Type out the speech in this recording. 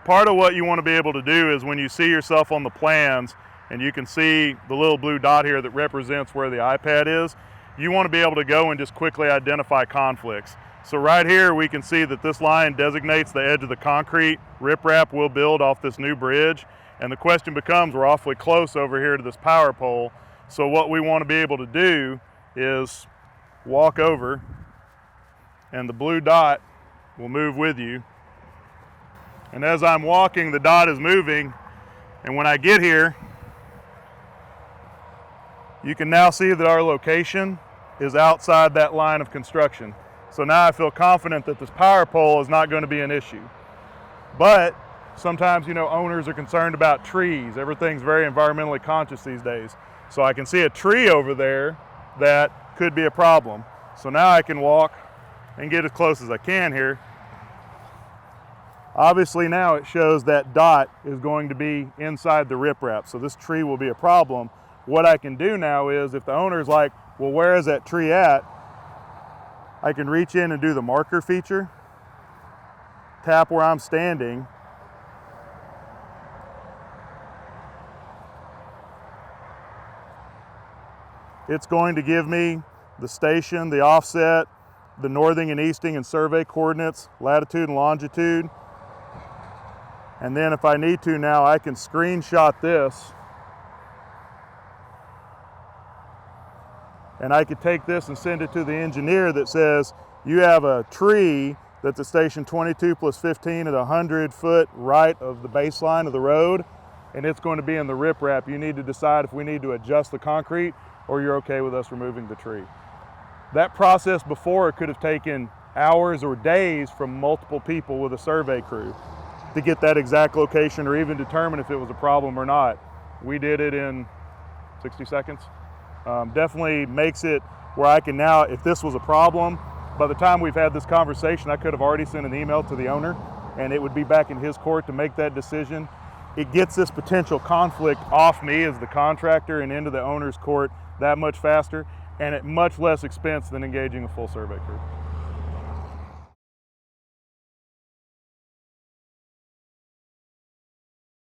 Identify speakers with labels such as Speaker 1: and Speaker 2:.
Speaker 1: part of what you want to be able to do is when you see yourself on the plans and you can see the little blue dot here that represents where the iPad is, you want to be able to go and just quickly identify conflicts. So right here we can see that this line designates the edge of the concrete riprap we'll build off this new bridge. And the question becomes, we're awfully close over here to this power pole. So what we want to be able to do is walk over, and the blue dot will move with you. And as I'm walking, the dot is moving, and when I get here, you can now see that our location is outside that line of construction. So now I feel confident that this power pole is not going to be an issue. But sometimes, owners are concerned about trees. Everything's very environmentally conscious these days. So I can see a tree over there that could be a problem. So now I can walk and get as close as I can here. Obviously now it shows that dot is going to be inside the riprap, so this tree will be a problem. What I can do now is, if the owner's like, well, where is that tree at? I can reach in and do the marker feature, tap where I'm standing, it's going to give me the station, the offset, the northing and easting and survey coordinates, latitude and longitude. And then if I need to now, I can screenshot this, and I could take this and send it to the engineer that says, you have a tree that's at station 22 plus 15 at 100 foot right of the baseline of the road, and it's going to be in the riprap. You need to decide if we need to adjust the concrete or you're okay with us removing the tree. That process before, it could have taken hours or days from multiple people with a survey crew to get that exact location or even determine if it was a problem or not. We did it in 60 seconds. Definitely makes it where I can now, if this was a problem, by the time we've had this conversation, I could have already sent an email to the owner and it would be back in his court to make that decision. It gets this potential conflict off me as the contractor and into the owner's court that much faster and at much less expense than engaging a full survey crew.